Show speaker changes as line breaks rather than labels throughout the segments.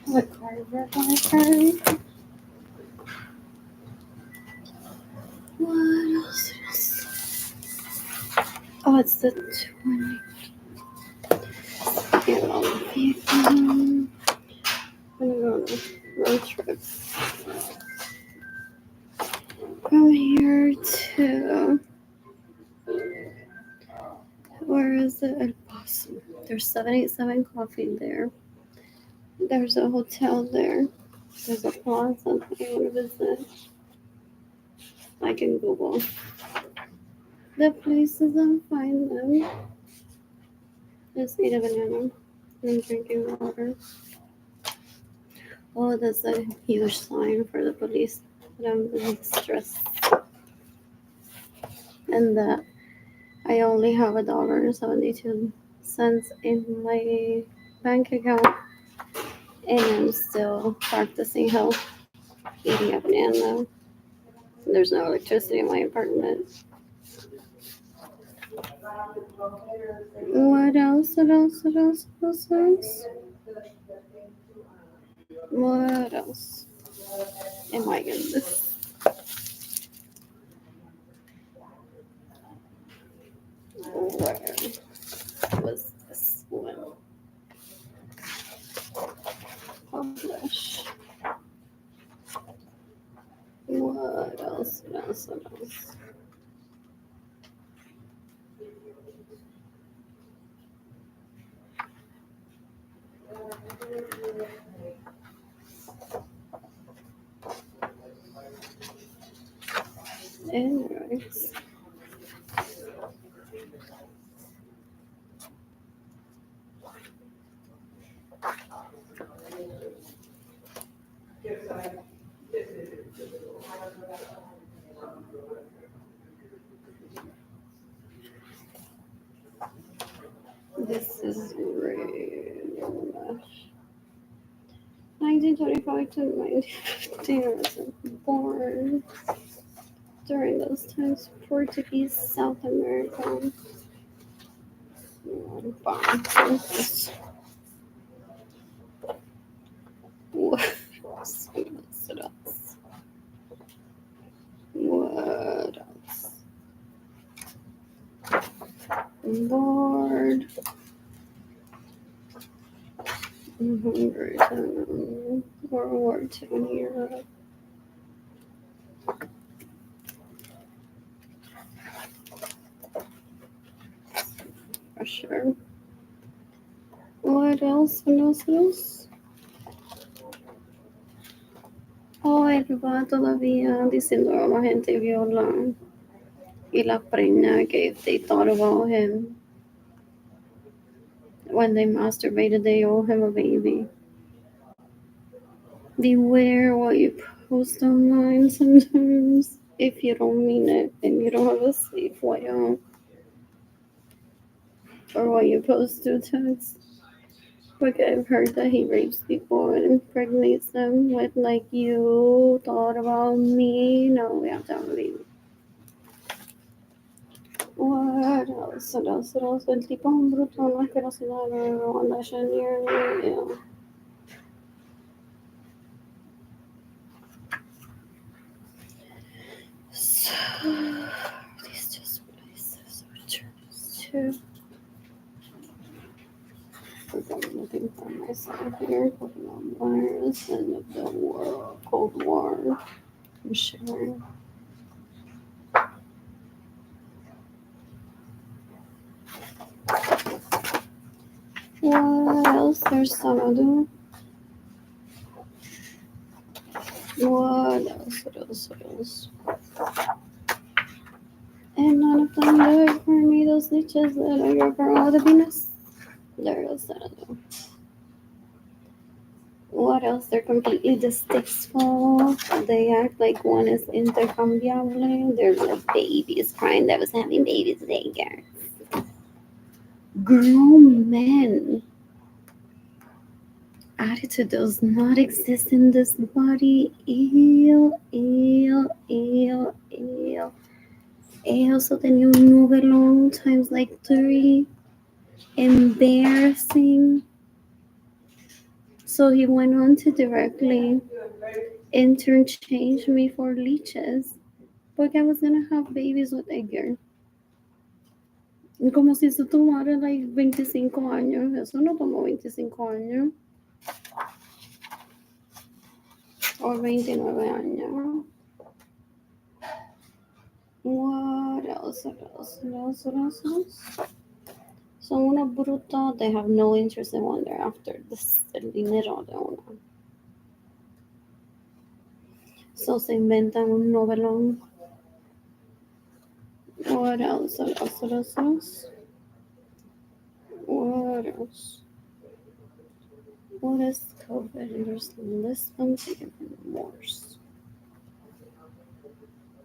What card we're gonna turn? What else is? Oh, it's the 20. Get all the vehicle. I'm gonna go on a road trip from here to where is it? El Paso. There's 787 Coffee there. There's a hotel there. There's a plaza I want to visit. I can Google the places and find them. Just eat a banana and drinking water. Oh, that's a huge sign for the police. But I'm really stressed. And that I only have $1.72 in my bank account. And I'm still practicing health, eating a banana. There's no electricity in my apartment. What else? What else? What else? What else? What else? What else? Oh my goodness. Where was this one? Publish. What else? What else? What else? Anyways. This is really much. 1925 to 1915 I was born. During those times, Portuguese South America. Bombs. What else? What else? What else? Lord. Great World War II in Europe. For sure. What else? What else? What else? Oh, él va todavía diciendo a la gente viola. Y la preña que if they thought about him when they masturbated, they owe him a baby. Beware what you post online sometimes. If you don't mean it and you don't have a safe way out. Or what you post to text. Like I've heard that he rapes people and impregnates them with like you thought about me. No, we have to have a baby. What else? What else? What else? El tipo es un bruto, una asquerosidad, no anda yeah. So, these just places or churches too. I'm looking for myself here. Coronavirus and the world, Cold War. I'm sharing. What else? There's some other. What else? What else? What else? And none of them do it for me. Those leeches that are your girl the Venus. There is that other. What else? They're completely distasteful. They act like one is intercambiable. They're like babies crying that was having babies today, grown men. Attitude does not exist in this body. Ew, ew, ew, ew. Ew, so then you move it long times like 3. Embarrassing. So he went on to directly interchange me for leeches porque I was gonna have babies with Edgar. Como si eso tomara like 25 años. Eso no tomó 25 años. O 29 años. What else? What else? Son unos brutos. They have no interest in one. They're after this, el dinero de uno. So se inventan un novelón. What else? What else? What else? What is COVID? There's Lisbon to different wars.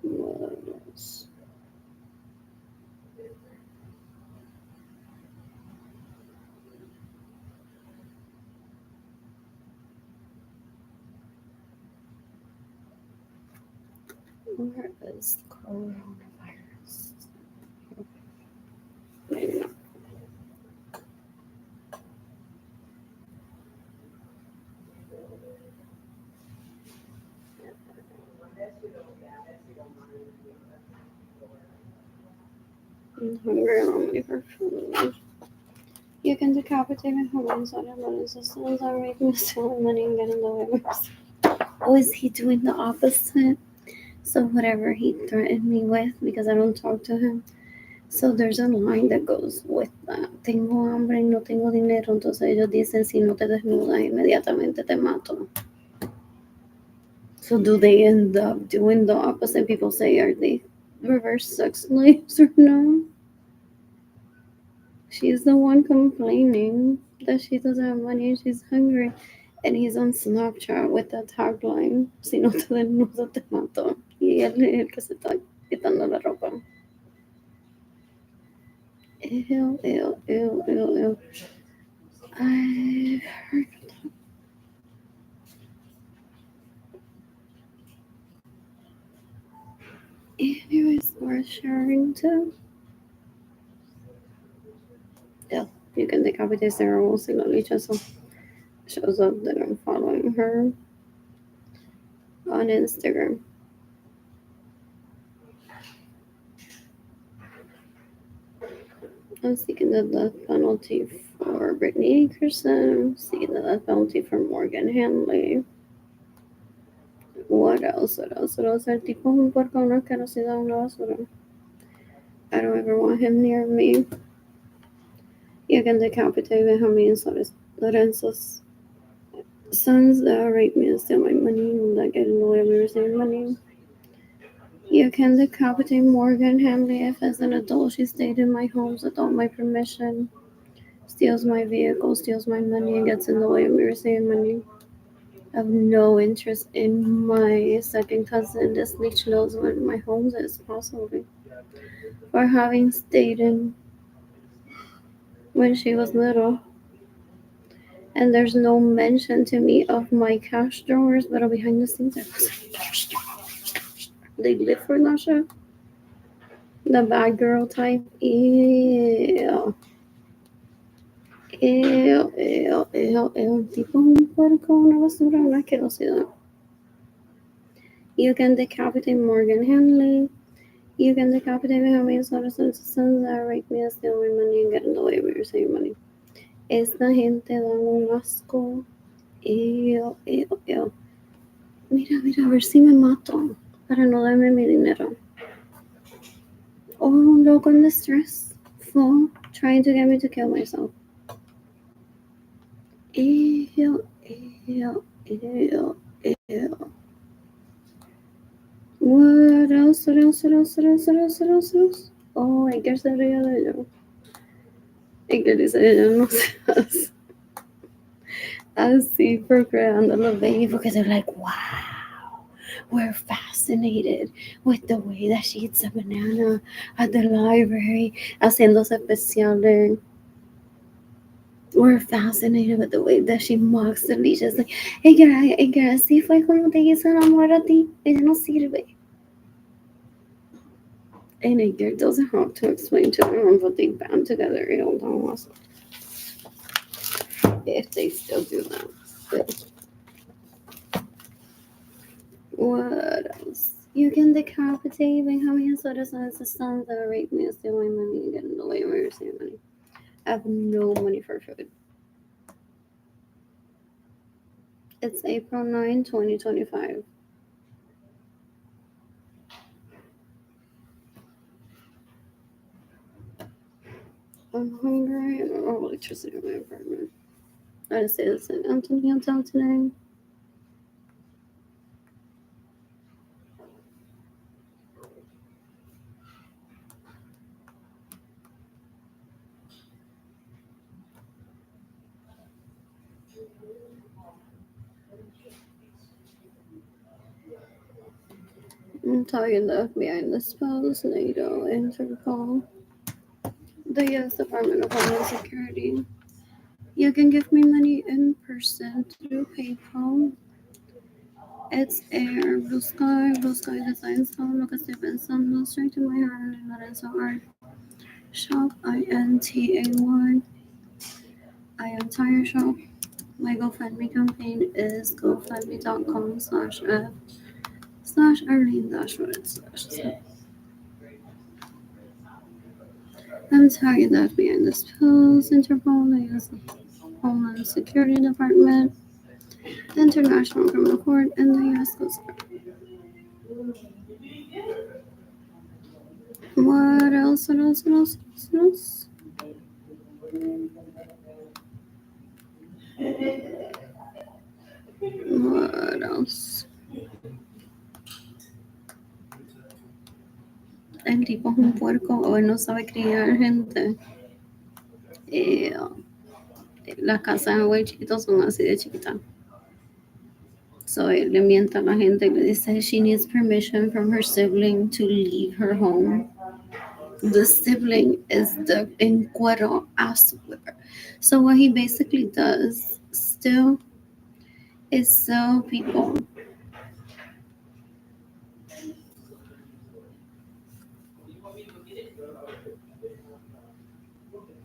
What else? Where is coronavirus? Maybe not. I'm hungry. I'm ready for food. You can decapitate my hormones on your money systems. I'm making stealing money and getting the way. Oh, is he doing the opposite? So whatever he threatened me with, because I don't talk to him. So there's a line that goes with that. Tengo hambre y no tengo dinero. Entonces ellos dicen, si no te desnudas, inmediatamente te mato. So do they end up doing the opposite? People say, are they reverse sex slaves or no? She's the one complaining that she doesn't have money and she's hungry. And he's on Snapchat with that tagline, si no te desnudas te mato. Y él es el que se está quitando la ropa. Ew. I've heard of that. Anyways, worth sharing too. Yeah, you can decapitate Sarah Wilson on each other. Shows up that I'm following her on Instagram. I'm seeking the death penalty for Brittany Ackerson. Seeking the death penalty for Morgan Hanley. What else? El tipo es un puerco, una asquerosidad, una basura. I don't ever want him near me. You can decapitate Benjamin Lorenzo's sons that rape me and steal my money and that get in the way of me receiving money. You can decapitate Morgan Hanley if, as an adult, she stayed in my homes without my permission, steals my vehicle, steals my money, and gets in the way of me receiving money. I have no interest in my second cousin. This leech knows when my homes is, possibly, for having stayed in when she was little. And there's no mention to me of my cash drawers, but behind the scenes, I was like, cash drawers. They live for that shit. The bad girl type. Ew. Tipo un puerco, una basura, una asquerosidad. You can decapitate Morgan Hanley. You can decapitate Benjamin Sorensen's sons that rape me and steal my money and get in the way of me receiving money. Esta gente dan un asco. Mira, a ver si me mato para no darme mi dinero. Oh, un loco in distress, full, trying to get me to kill myself. Ew. What else? Oh, Edgar se ríe de ello. Edgar dice, ellos no seas así procreando los babies because they're like, wow, we're fascinated with the way that she eats a banana at the library, haciéndose especiales. We're fascinated with the way that she mocks the leeches. Like, Edgar, así fue como te hizo enamorar a ti. Ella no sirve. And Edgar doesn't have to explain to them, but they band together. If they still do that. What else? You can decapitate Benjamin Soto's sons that rape me, steal my money, and get in the way of my receiving money. I have no money for food. It's April 9, 2025. I'm hungry. I don't have electricity in my apartment. I just say this in Anthony Hotel today. I'm talking to FBI in this post, NATO, Interpol, the U.S. Department of Homeland Security. You can give me money in person through PayPal. It's Air, Blue Sky Designs Home, lo que estoy pensando, straight to my heart, and Lorenzo Art. Shop, INTAY. I am Tire Shop. My GoFundMe campaign is gofundme.com/f/Arlene-Red/. I'm tagging that behind this post. Interpol, the U.S. Homeland Security Department, the International Criminal Court, and the U.S. Coast Guard. What else? What else? El tipo es un puerco o él no sabe criar gente. Las casas de güey chiquitos son así de chiquitas. So él le miente a la gente y le dice she needs permission from her sibling to leave her home. The sibling is the encuero ass whipper. So what he basically does still is sell people.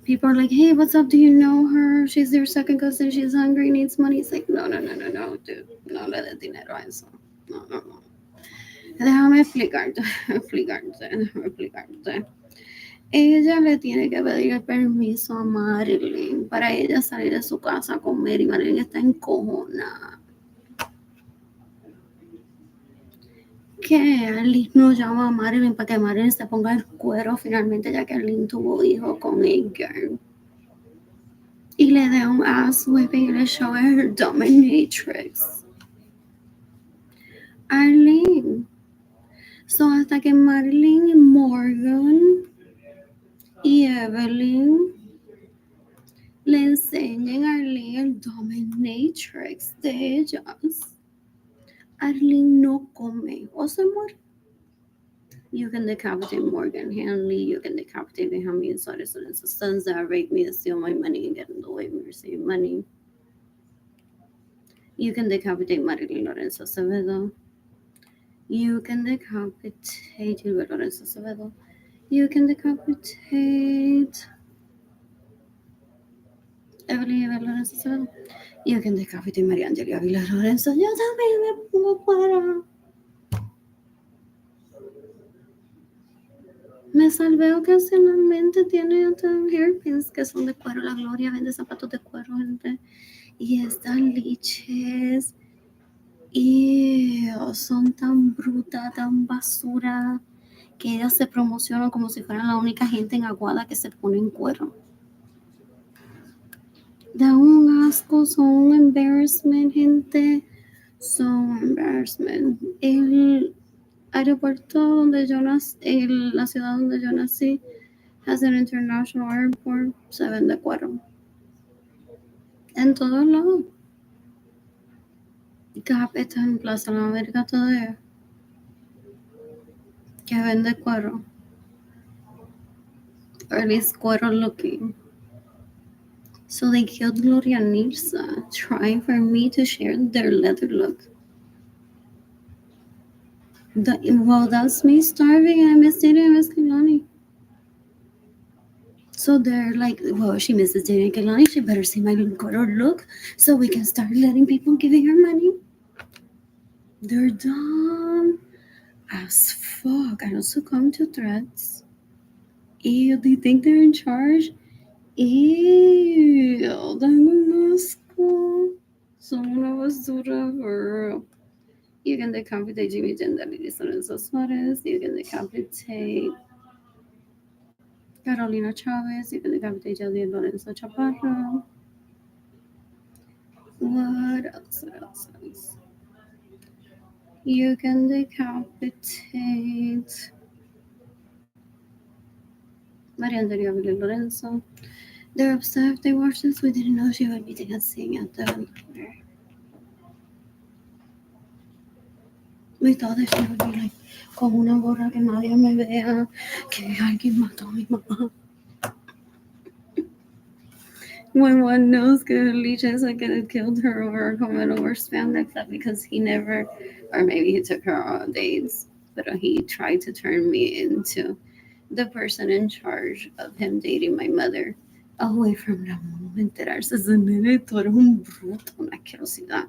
People are like, hey, what's up? Do you know her? She's your second cousin. She's hungry, needs money. It's like, no, dude. No le des dinero a eso. No. Déjame explicarte. Ella le tiene que pedir permiso a Marilyn para ella salir de su casa a comer y Marilyn está encojonada. Que Arlene no llama a Marilyn para que Marilyn se ponga el cuero finalmente ya que Arlene tuvo hijo con Edgar. Y le dé un ass whipping y le show her dominatrix. Arlene. So hasta que Marilyn, Morgan y Evelyn le enseñen a Arlene el dominatrix de ellas, Arlene no come o se muere. You can decapitate Morgan Hanley. You can decapitate Benjamin Sotos and his sons that rape me and steal my money and get in the way of me receiving money. You can decapitate Marilyn Lorenzo Acevedo. You can decapitate Gilbert Lorenzo Acevedo. You can decapitate Evelyn Lorenzo Acevedo. You can decapitate María Angelia Vila Lorenzo. Yo también me pongo para. Me salvé ocasionalmente. Tiene otros hairpins que son de cuero. La Gloria vende zapatos de cuero, gente. Y estas liches. Y son tan brutas, tan basura. Que ellas se promocionan como si fueran la única gente en Aguada que se pone en cuero. Da un asco, son un embarrassment, gente. Son embarrassment. El aeropuerto donde yo nací, la ciudad donde yo nací, has an international airport, se vende cuero. En todos lados. Gap está en Plaza de la América todavía. Que vende cuero. Or at least cuero looking. So they killed Gloria Nirsa, trying for me to share their leather look. Well, that's me starving and I'm sitting in Escaloni. So they're like, well, she misses dating Kehlani. She better see my good look so we can start letting people giving her money. They're dumb as fuck. I don't succumb to threats. Ew, they think they're in charge. Ew, tengo un asco. Son una basura, bro. You can decapitate Jimmy Jendal y Lorenzo Suarez. You can decapitate Carolina Chavez. You can decapitate Jadiel Lorenzo Chaparro. What else? What else? What else? You can decapitate Maria Antonia Villar Lorenzo. They're upset. They watched this. We didn't know she would be dancing at the. We thought that she would be like, con una gorra que nadie me vea, que alguien mató a mi mamá. When one knows que Alicia Second killed her over Comero or Spandex, that because he never, or maybe he took her on dates, but he tried to turn me into the person in charge of him dating my mother away from Ramón. Enterarse de nene, tú eres un bruto, una asquerosidad.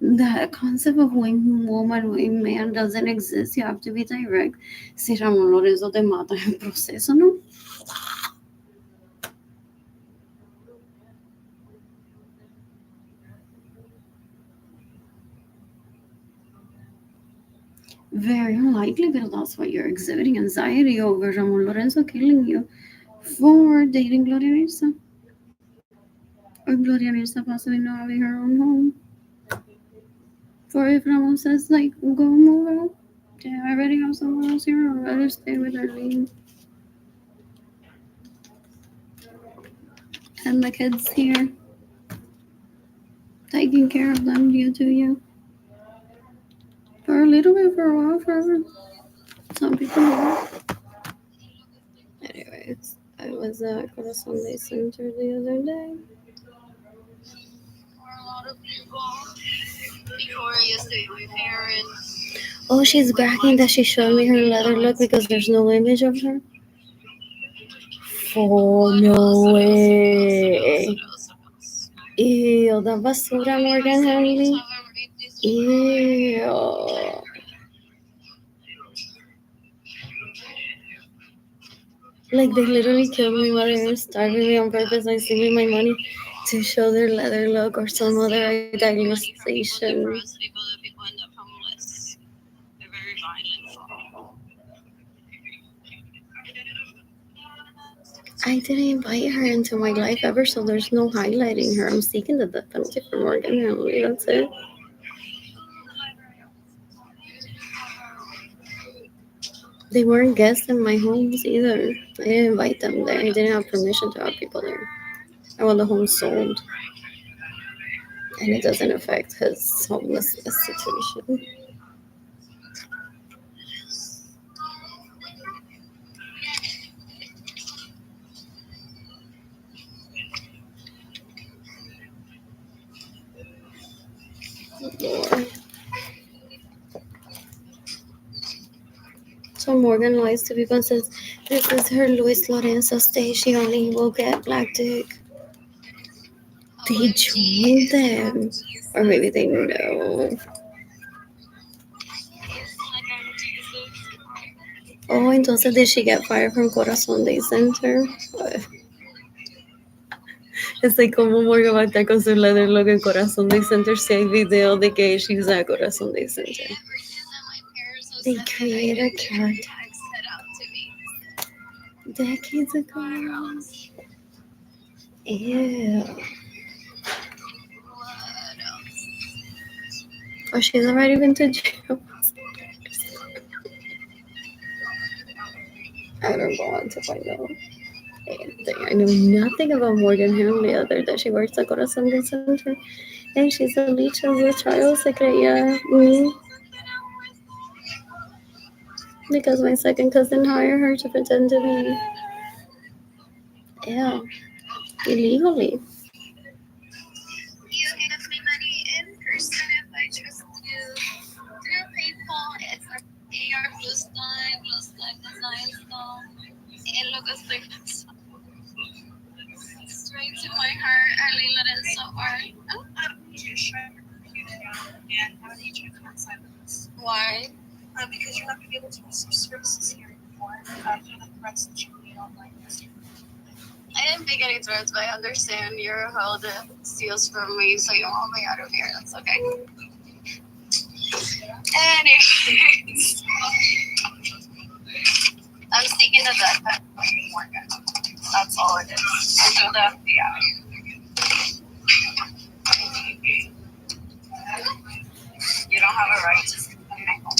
The concept of wing woman, wing man doesn't exist. You have to be direct. Si Ramón Lorenzo te mata en el proceso, ¿no? Very unlikely, but that's why you're exhibiting anxiety over Ramon Lorenzo killing you for dating Gloria Mirza. Or Gloria Mirza possibly not having her own home. For if Ramon says, like, go move out, yeah, I already have someone else here, I'd rather stay with Arlene. And the kids here, taking care of them, you do you. For a little bit, for a while, forever. Some people do. Anyways, I was at Corazon Day Center the other day. Before I used to be my parents. Oh, she's bragging that she showed me her leather look because there's no image of her. Oh, no way. Ew, that basura Morgan Henley. Ew. Like, they literally killed my mother and starving me on purpose by stealing my money to show their leather look or some other idealization. I didn't invite her into my life ever, so there's no highlighting her. I'm seeking the death penalty for Morgan Henley. That's it. They weren't guests in my homes either. I didn't invite them there. I didn't have permission to have people there. I want the home sold. And it doesn't affect his homelessness situation. Lord. So Morgan lies to people and says, this is her Luis Lorenzo stage. She only will get black dick. They joined them. Or maybe they know. Oh, entonces did she get fired from Corazon Day Center? Es like como Morgan va a estar con su leather look en Corazon Day Center si hay video de que she's at Corazon Day Center. They create a character decades ago. Ew. Oh, she's already been to jail. I don't want to find out anything. I know nothing about Morgan Henley other than she works at Corazon Day Center. And she's a leech as a child, se creía me. Because my second cousin hired her to pretend to be yeah, illegally. You give me money in person if I trust you. Through PayPal, it's like AR plus 9 design stone. En lo que estoy pensando. to my heart. I lean it in so hard. Oh.
And how do you check on silence?
Why?
Because you're not going to be able to receive services here anymore. For the threats that you made online yesterday.
I didn't make any threats, but I understand you're held steals from me, so you want me out of here. That's okay. Anyways, I'm seeking the death penalty, Morgan. That's all it is. Until the FBI. You don't have a right to sleep in my home.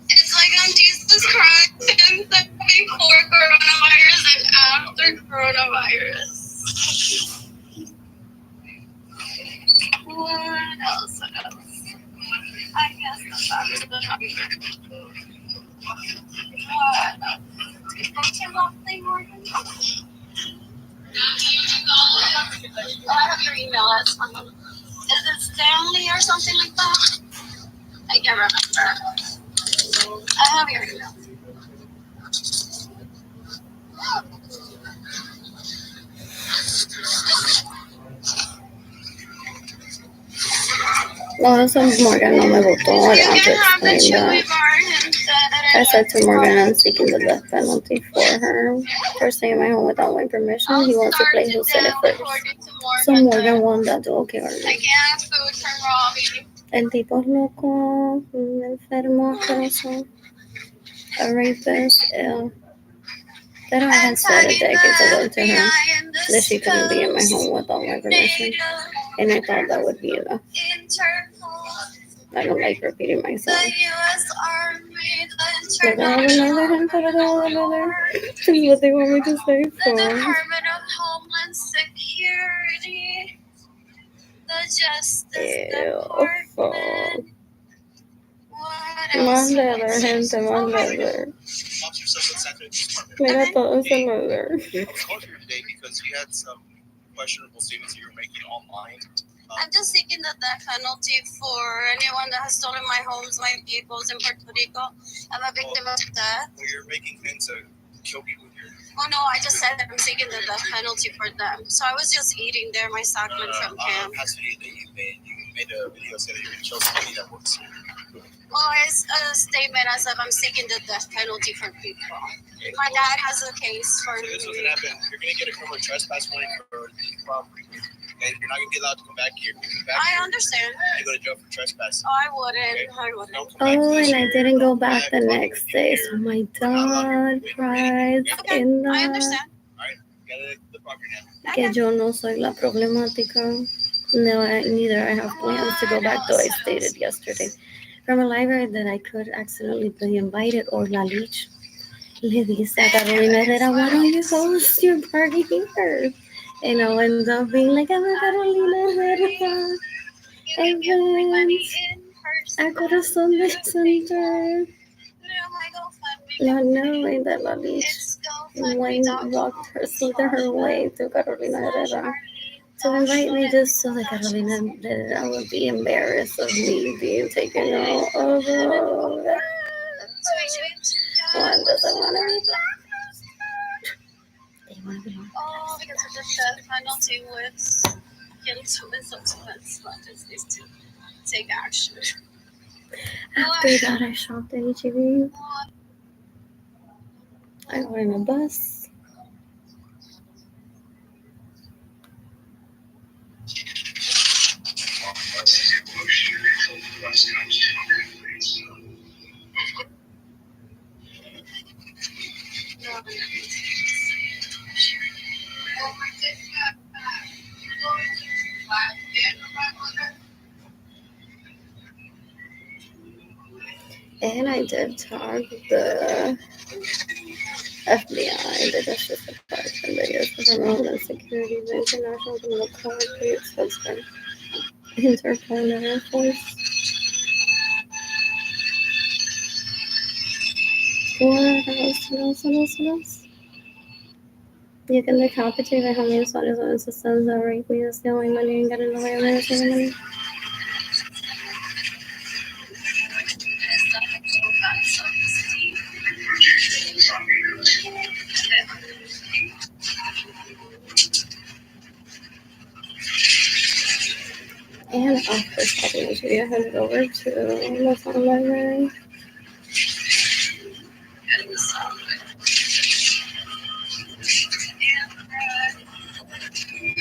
It's like I'm Jesus Christ before coronavirus and after coronavirus. What else? I guess that is the topic. What? Don't you love thing, Morgan? I have your email. That's fine. Is it Stanley or something like that? I can't remember. I have your email. No, so Morgan no me votó. I have to explain that. I said to Morgan I'm seeking the death penalty for her for staying in my home without my permission. He wants to play who said it first. So Morgan won that. Okay, alright. El tipo es loco, un enfermo, asqueroso, a rapist, ill. That I had said a decade ago to her that she couldn't be in my home without my permission, and I thought that would be enough. I don't like repeating myself. Like, oh, another him, put it all another. This is what they want me to say for. The Department of Homeland Security, the Justice Department. Más leather, gente, más leather. Mira todo ese leather.
I called you today because you had some questionable statements that you were making online.
I'm just seeking the death penalty for anyone that has stolen my homes, my vehicles in Puerto Rico. I'm a victim of death.
Well, you're making claims to kill people here.
Oh no, I just said that I'm seeking the death penalty for them. So I was just eating there my sacrament from camp.
Capacity that you made a video saying that you're going to kill somebody that works here.
Well, it's a statement as if I'm seeking the death penalty for people. My dad has a case for
me. So this is going to happen. You're going to get a criminal trespass warning for the property. And you're not going to be allowed to come back here.
I understand.
You go to jail for trespass.
Oh, I wouldn't. Okay? I wouldn't.
Oh, and I didn't go back the next day. So my dad cries in the...
I understand.
All right. Get the property now.
Que yo no soy la problemática. No, neither I have plans to go back, though I stated yesterday from a library that I could accidentally be invited, or La Lich. Le dice a Carolina Herrera, why don't you host your party here? And I'll end up being like, I'm a Carolina Herrera event at Corazon del Center. Not knowing that La Lich walked her way to Carolina Herrera to invite me just so that Carolina Herrera would be embarrassed of me being taken out of the... One doesn't want to be black. They want to be black. Oh, because of the death penalty with guilt with subsequence left is to take action. After that, I shopped at HEB. I got in a bus. And I did talk the FBI, the Justice Department, the U.S. Department of Homeland Security, the International Criminal Court, the U.S. Coast Guard, Interpol, and the Air Force. For else? You can decapitate it. How many Suarez and systems that rape me and steal my money and get in the way of my money? And after stopping the video, head it over to the phone library.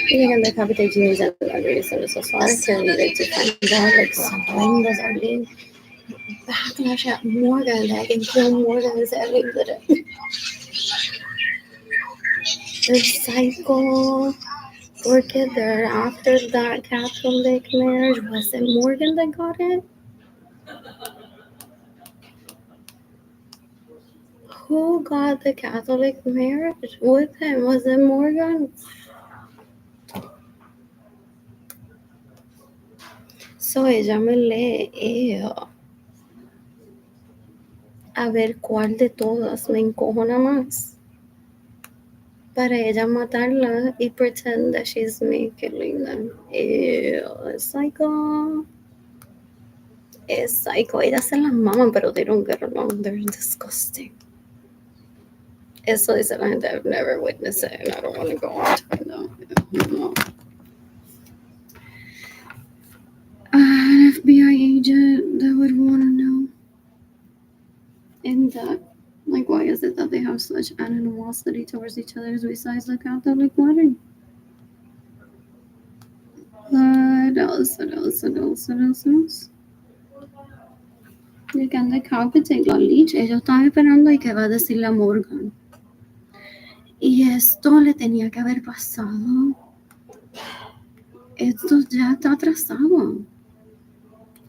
You can decapitate James and library, so it's so hard to like to find out like when does Arlene backlash at Morgan that I can kill Morgan is every good. The cycle. Porque there after that Catholic marriage, was it Morgan that got it? Who got the Catholic marriage with him? Was it Morgan? So ella me lee. A ver cuál de todas me encojona más. Para ella matarla y pretend that she's me killing them. It's psycho. It's psycho. Ella se las maman, pero they don't get along. They're disgusting. Eso dice la gente. I've never witnessed it, and I don't want to go on to find out. No. An FBI agent that would want to know. And that, like, why is it that they have such animosity towards each other besides the Catholic wedding? What else? You can decapitate la leech. Ellos estaban esperando y que va a decirle a Morgan. Y esto le tenía que haber pasado. Esto ya está atrasado.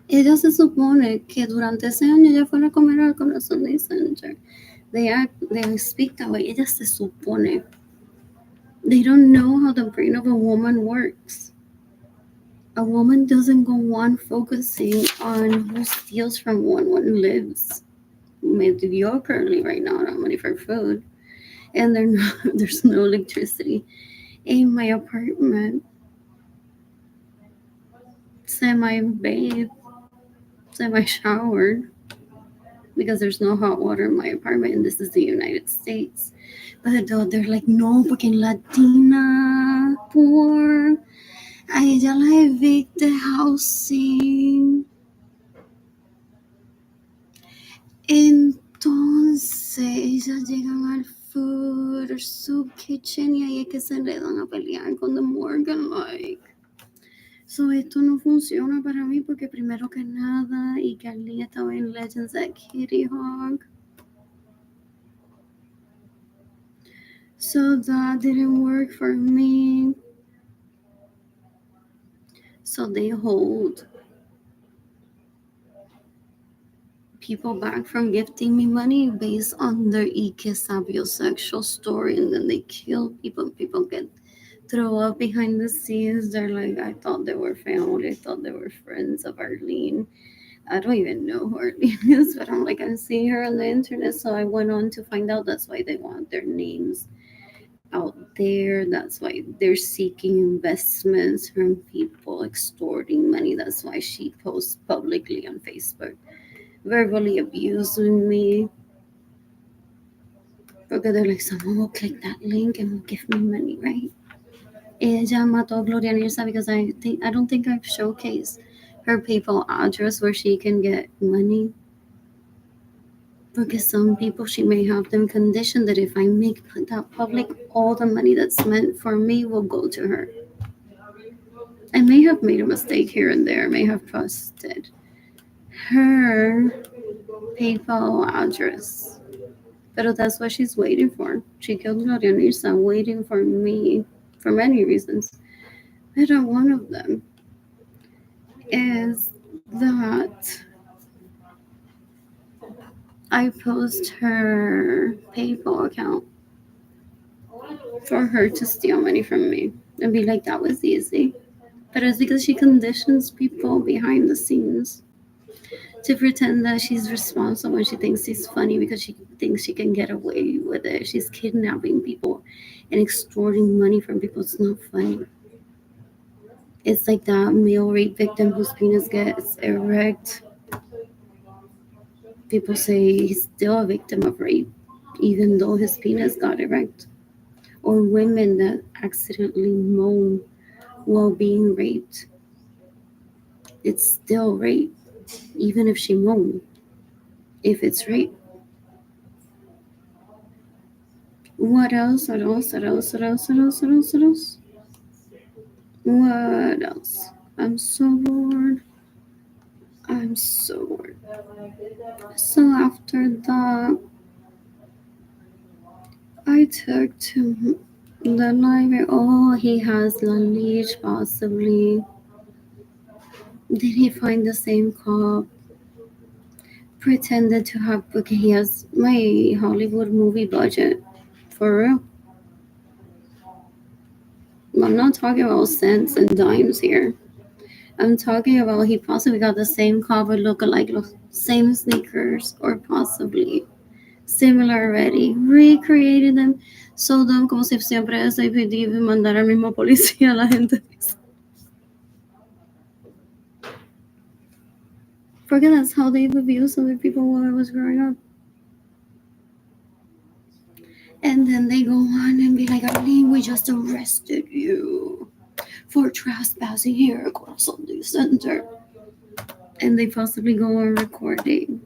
Ella se supone que durante ese año ella fue a comer al Corazón Day Center. They speak that way. Ella se supone. They don't know how the brain of a woman works. A woman doesn't go on focusing on who steals from one lives mediocrely right now, not money for food. And there's no electricity in my apartment. Semi-bathe, semi-showered, because there's no hot water in my apartment, and this is the United States. But they're like, no, porque en Latina, poor, a ella la evicte housing. Entonces, ellas llegan al food or soup kitchen y ahí es que se enredan a pelear con the Morgan, like. So, esto no funciona para mí porque primero que nada, y que Arlene estaba en Legends at Kitty Hawk. So that didn't work for me. So they hold people back from gifting me money based on their Ike sapiosexual story, and then they kill people. People get throw up behind the scenes. They're like, I thought they were family. I thought they were friends of Arlene. I don't even know who Arlene is, but I'm like, I'm seeing her on the internet, so I went on to find out that's why they want their names out there. That's why they're seeking investments from people, extorting money. That's why she posts publicly on Facebook, verbally abusing me. Because they're like, someone will click that link and will give me money, right? Ella mató a Gloria Nirsa because I don't think I've showcased her PayPal address where she can get money. Because some people, she may have them conditioned that if I make that public, all the money that's meant for me will go to her. I may have made a mistake here and there. I may have posted her PayPal address. But that's what she's waiting for. She killed Gloria Nirsa waiting for me for many reasons. But one of them is that I post her PayPal account for her to steal money from me and be like, that was easy. But it's because she conditions people behind the scenes. to pretend that she's responsible when she thinks she's funny because she thinks she can get away with it. She's kidnapping people and extorting money from people. It's not funny. It's like that male rape victim whose penis gets erect. People say he's still a victim of rape, even though his penis got erect. Or women that accidentally moan while being raped. It's still rape, even if she moaned, if it's rape. What else? What else? What else? What else? What else? What else? What else? What else? I'm so bored. I'm so bored. So after that, I took to the library. Oh, he has La Leash, possibly. Did he find the same cop? Pretended to have, okay, he has my Hollywood movie budget. For real. I'm not talking about cents and dimes here. I'm talking about he possibly got the same cop with look-alike, same sneakers, or possibly similar already. Recreated them, sold them como si siempre SAPD iba a mandar al mismo policía a la gente. Porque that's how they've abused other people while I was growing up. And then they go on and be like, Arlene, we just arrested you for trespassing here at Corazon del Center. And they possibly go on recording.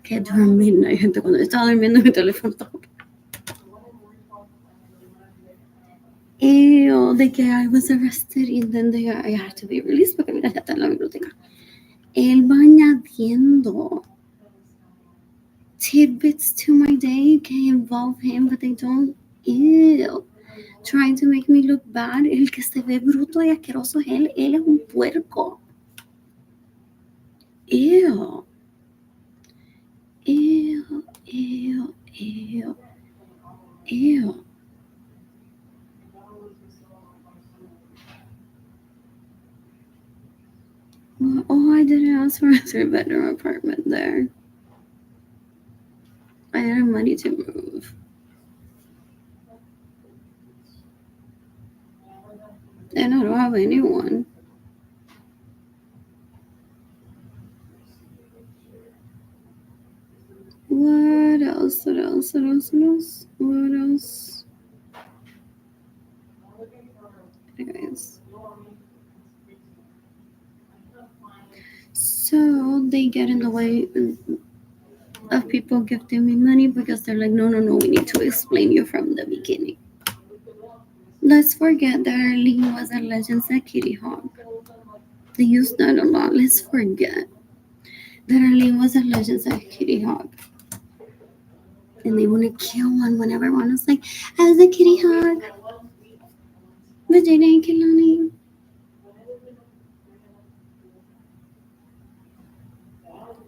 Que dormir, hay gente cuando estaba durmiendo mi teléfono estaba. Ew, de que I was arrested and then I had to be released porque mira, ya está en la biblioteca. Él va añadiendo tidbits to my day que involve him, but they don't. Ew. Trying to make me look bad. El que se ve bruto y asqueroso es él. Él es un puerco. Ew. Ew. Ew. Ew. Ew. Well, oh, I didn't ask for a 3-bedroom apartment there. I had money to move. And I don't have anyone. What else? What else? What else? What else? What else? Anyways. So they get in the way of people gifting me money because they're like, no, we need to explain you from the beginning. Let's forget that Arlene was a Legends at Kitty Hawk. They used that a lot. Let's forget that Arlene was a Legends at Kitty Hawk. And they want to kill one when everyone was like, I was a Kitty Hawk. But they didn't kill Arlene.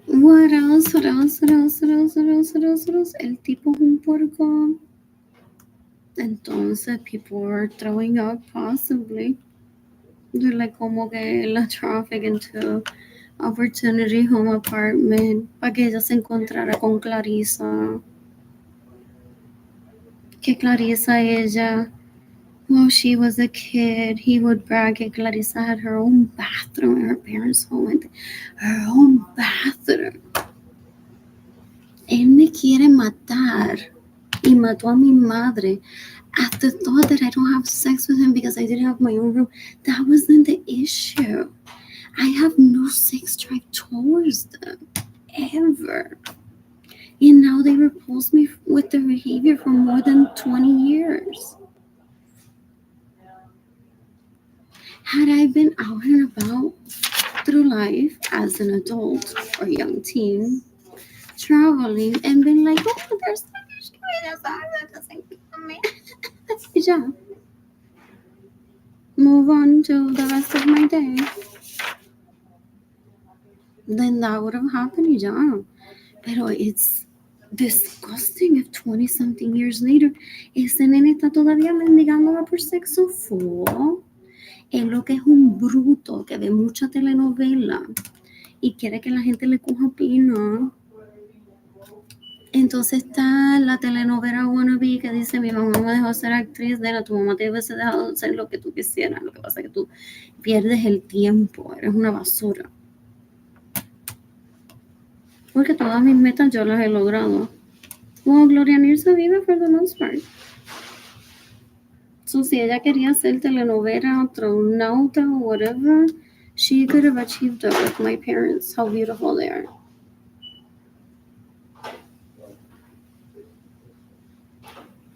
What else? What else? What else? What else? What else? What else? What else? El tipo es un puerco. Entonces people are throwing up, possibly. They're like como que la traffic into Opportunity Home Apartment para que ella se encontrara con Clarissa. Que Clarissa ella, while she was a kid, he would brag que Clarissa had her own bathroom in her parents' home. Her own bathroom. Él me quiere matar. Y mató a mi madre. At the thought that I don't have sex with him because I didn't have my own room. That wasn't the issue. I have no sex drive towards them. Ever. And now they repulse me with their behavior for more than 20 years. Had I been out and about through life as an adult or young teen, traveling and been like, oh, there's that doesn't kill me. Yeah. Move on to the rest of my day. Then that would have happened, yeah. Pero it's disgusting if 20-something years later, ese nene está todavía mendigándola por sexo full. Es lo que es un bruto que ve mucha telenovela y quiere que la gente le coja pena. Entonces está la telenovela wannabe que dice mi mamá me dejó ser actriz, de la tu mamá te hubiese dejado ser lo que tú quisieras, lo que pasa es que tú pierdes el tiempo, eres una basura. Porque todas mis metas yo las he logrado. Well, Gloria Nirsa vive for the most part. So si ella quería hacer telenovela, astronauta, whatever, she could have achieved it with my parents, how beautiful they are.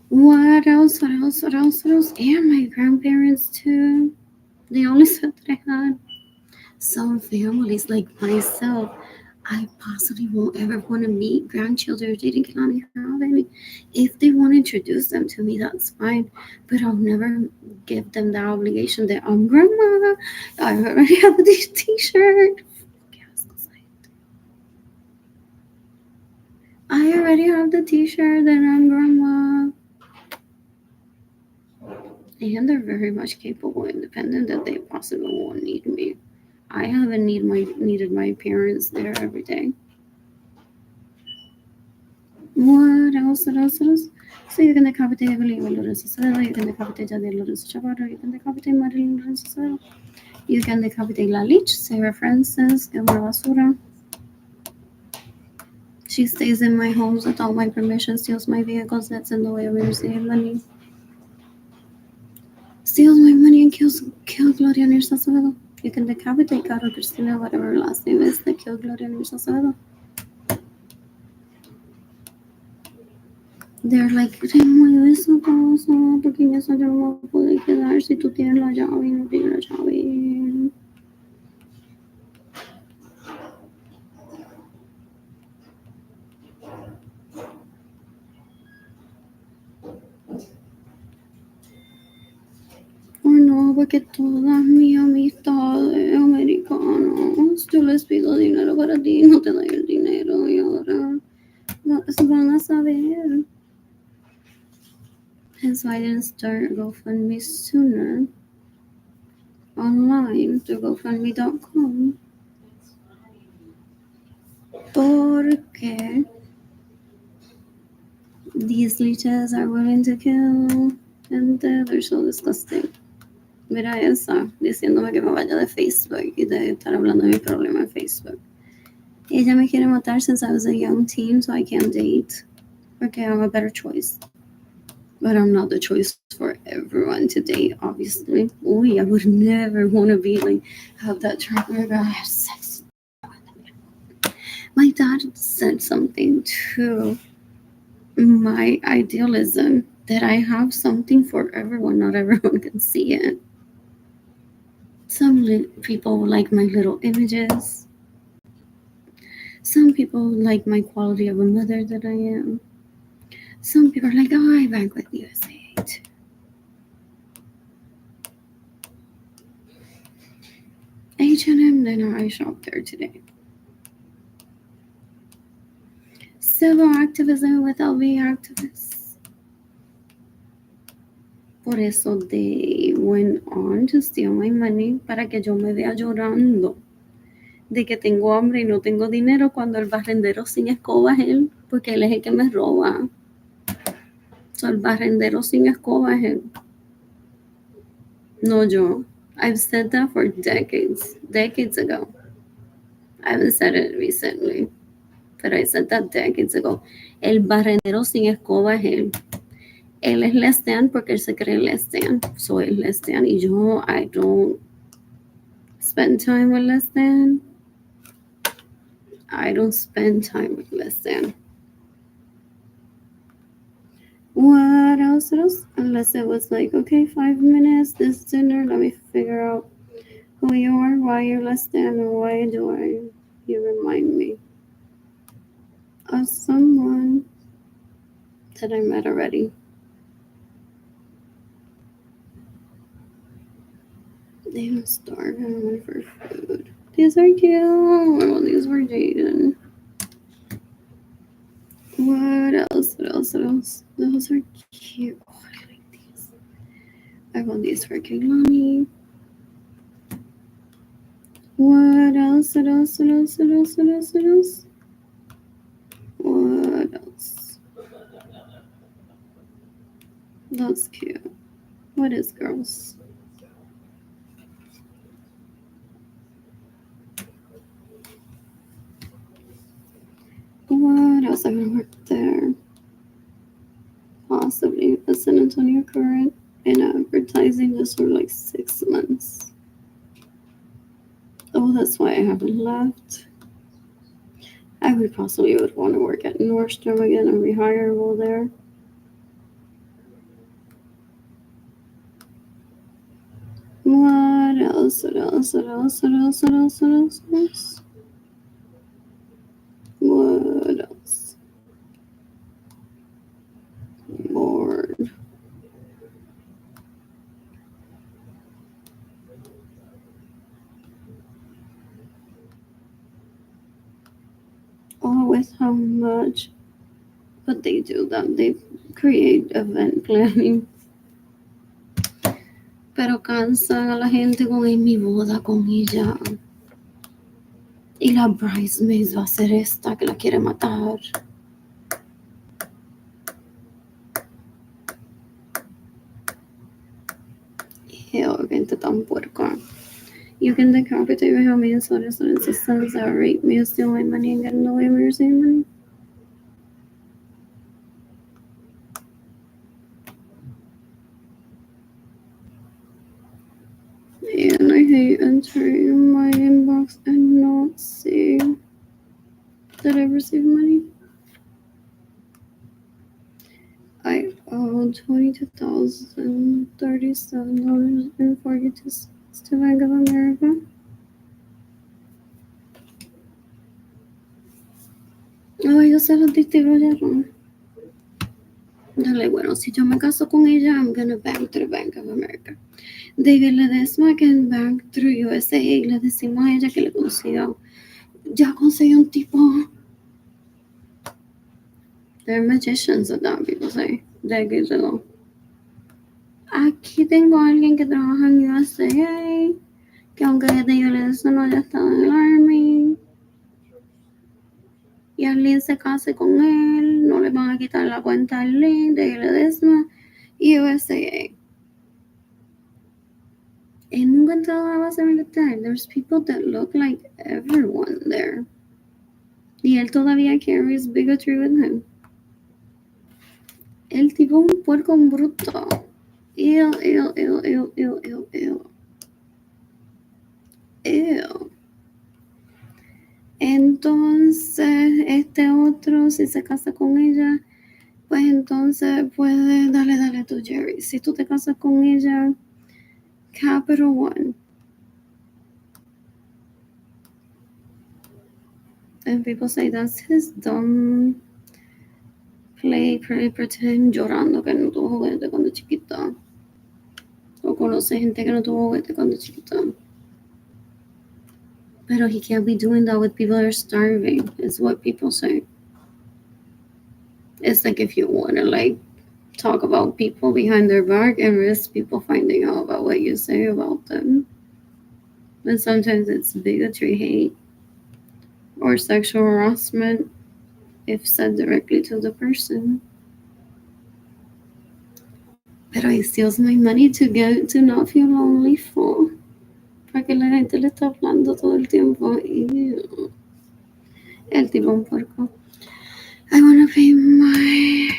What else? And my grandparents too. They only said that I had some families like myself. I possibly won't ever want to meet grandchildren. They didn't have any. If they want to introduce them to me, that's fine. But I'll never give them that obligation that I'm grandma. I already have a t-shirt. I already have the t-shirt that I'm grandma. And they're very much capable, independent, that they possibly won't need me. I haven't needed my parents there every day. What else? So you can decapitate Evelyn Lorenzo Acevedo, you can decapitate Jadiel Lorenzo Chavarro, you can decapitate Marilyn Lorenzo Acevedo, you can decapitate La Lich, Sarah Francis, que una basura. She stays in my homes without my permission, steals my vehicles, that's in the way of me receiving money. Steals my money and kill Gloria Nirsa Acevedo. You can decapitate Caro Cristina, whatever her last name is, that killed Gloria Nirsa Acevedo. They're like, remueve esa cosa, porque en esa yo no me puedo quedar si tú tienes la llave y no tienes la llave. Oh no, porque todas mis amistades americanas, yo les pido dinero para ti, no te doy el dinero y ahora van a saber. Hence why I didn't start GoFundMe sooner. Online through GoFundMe.com. Porque these leeches are willing to kill, and they're so disgusting. Mira esa, diciéndome que me vaya de Facebook y de estar hablando de mi problema en Facebook. Ella me quiere matar since I was a young teen, so I can't date. Porque I'm a better choice. But I'm not the choice for everyone to date, obviously. Uy, I would never want to be like, have that track record. I had sex. My dad said something to my idealism that I have something for everyone. Not everyone can see it. Some people like my little images. Some people like my quality of a mother that I am. Some people are like, oh, I bank with USA too. H&M, then I shopped there today. Civil activism without being activists. Por eso they went on to steal my money para que yo me vea llorando de que tengo hambre y no tengo dinero cuando el barrendero sin escoba es él, porque él es el que me roba. So, el barrendero sin escoba es él. No yo. I've said that for decades ago. I haven't said it recently, but I said that decades ago. El barrendero sin escoba es él. Él es lesbian porque él se cree lesbian. So él es lesbian y yo, I don't spend time with lesbian. I don't spend time with lesbian. What else? Unless it was like, okay, 5 minutes, this dinner, let me figure out who you are, why you're lesbian, and why do you remind me of someone that I met already. Damn, starving for food. These are cute. Oh, these were dating. What else? Those are cute. Oh, I like these. I want these for Kehlani. What else? What else? What else? What else? What else? What else? What else? That's cute. What is girls? What else? I'm gonna work there. Possibly a San Antonio Current in advertising just for like 6 months. Oh, that's why I haven't left. I would possibly want to work at Nordstrom again and be hireable there. What else? What else? What else? What else? What else? What else? What else? What else? Bored. Oh, with how much? But they do that. They create event planning. Pero cansan a la gente con mi boda con ella. Y la bridesmaids va a ser esta que la quiere matar. Hell, gente tan puerca. You can decapitate me how many soldiers and systems that rape me, steal my money, and get in the way of your saving money. And I hate entering my inbox and not see that I received money. I owe $22,037.42 to Bank of America. Oh, ellos se los distribuyeron. Dale, bueno, si yo me caso con ella, I'm gonna bank through Bank of America. David Ledesma can bank through USA y le decimos a ella que le consiga. Ya conseguí un tipo. They're magicians at that, people say. De que yo. Aquí tengo a alguien que trabaja en USA, que aunque David Ledesma no haya estado en el Army, y alguien se case con él, no le van a quitar la cuenta al link de Ledesma y USA. En nunca en toda la base militar, there's people that look like everyone there. Y él todavía carries bigotry with him. El tipo es un puerco bruto. Ew. Entonces, este otro, si se casa con ella, pues entonces puede, dale tú, Jerry. Si tú te casas con ella, Capital One. And people say that's his dumb pretend llorando que no tuvo juguete cuando chiquita. O conoce gente que no tuvo juguete cuando chiquita. Pero he can't be doing that with people that are starving, is what people say. It's like if you want to like talk about people behind their back and risk people finding out about what you say about them. And sometimes it's bigotry, hate, or sexual harassment if said directly to the person. Pero he steals my money to not feel lonely for. Para que la gente le está hablando todo el tiempo. Ew. El tipo un puerco. I wanna pay my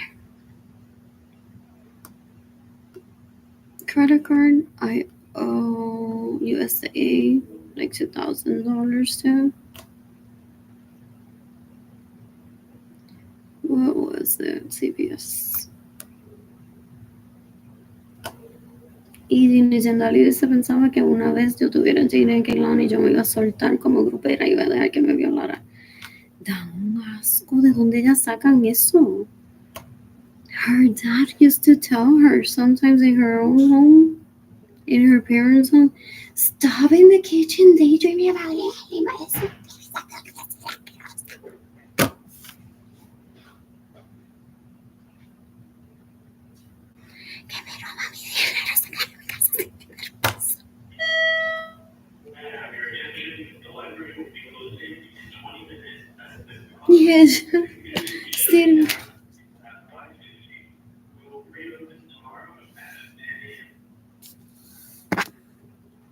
credit card. I owe USA like $2,000 to. What was it? CVS. Y Legendary se pensaba que una vez yo tuviera Jane Kehlani y yo me iba a soltar como grupera y iba a dejar que me violara. Da un asco. ¿De dónde ellas sacan eso? Her dad used to tell her sometimes in her own home, in her parents' home, stop in the kitchen daydreaming about it. Que me roba mi dinero, sacar mi casa sin tener peso. ella sirve.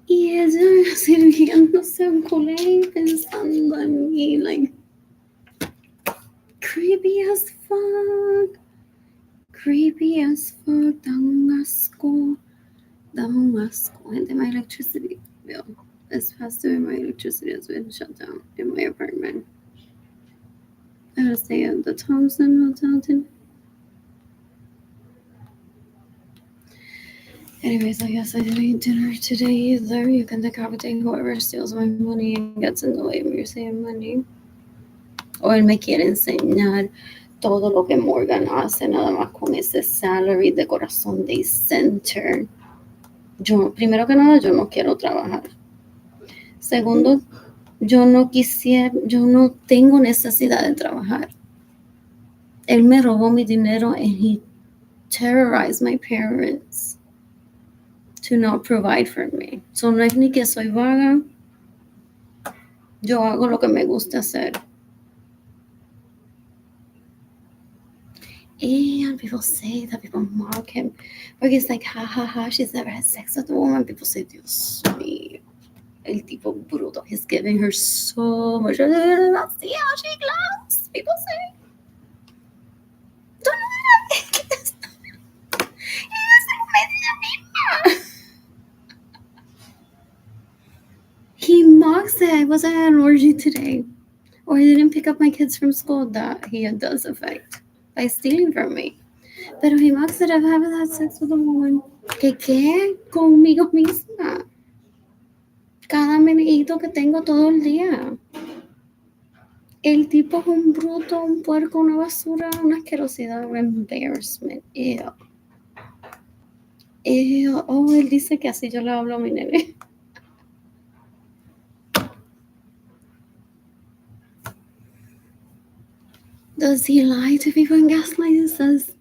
Y ella sirviéndose un culé y pensando en mí, like, creepy as fuck. Creepy as fuck. Da un asco. Da un asco. Gente, my electricity bill this past year, my electricity has been shut down in my apartment. I gotta stay at the Thompson Hotel today. Anyways, I guess I didn't eat dinner today either. You can decapitate whoever steals my money and gets in the way of me saving money. O él me quiere enseñar todo lo que Morgan hace nada más con ese salary de Corazon Day Center. Yo, primero que nada, yo no quiero trabajar. Segundo, yo no tengo necesidad de trabajar. Él me robó mi dinero and he terrorized my parents to not provide for me. So no es ni que soy vaga. Yo hago lo que me gusta hacer. And people say that people mock him. Porque it's like, ha ha ha, she's never had sex with a woman. People say, Dios mío, el tipo bruto. He's giving her so much. See how she glows, people say. Don't know that. He mocks it. I wasn't at an orgy today. Or I didn't pick up my kids from school. That he does affect by stealing from me. Pero he mocks that I've haven't had sex with a woman. ¿Qué? Conmigo misma. Cada minuto que tengo todo el día. El tipo es un bruto, un puerco, una basura, una asquerosidad, un embarrassment. Ew. Ew. Oh, él dice que así yo le hablo a mi nene. Does he lie to people and gaslight? He says,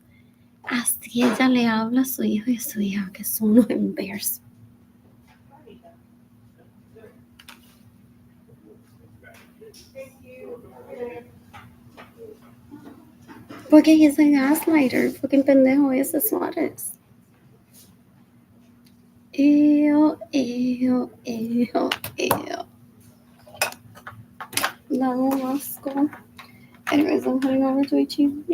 así ella le habla a su hijo y a su hija, que son unos embarrassment. Porque he's a gaslighter. Fucking pendejo ese Suárez. Ew, ew, ew, ew. Da un asco. Anyways, I'm heading over to HEB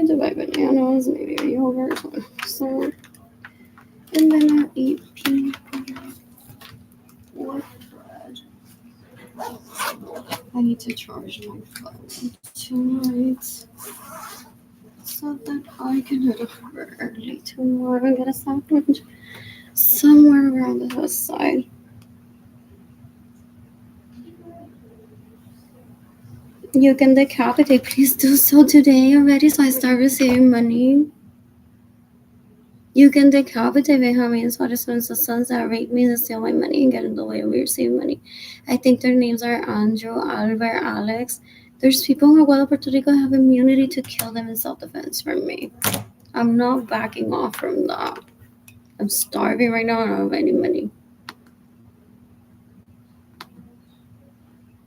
to buy bananas, maybe a yogurt, so. And then I'll eat peanut butter with bread. I need to charge my phone tonight so that I can head over early tomorrow and get a sandwich somewhere around the west side. You can decapitate. Please do so today already so I start receiving money. You can decapitate Benjamin Suarez's sons that rape me, that steal my money, and get in the way of me receiving money. I think their names are Andrew, Albert, Alex. There's people in Aguada, Puerto Rico have immunity to kill them in self-defense from me. I'm not backing off from that. I'm starving right now. I don't have any money.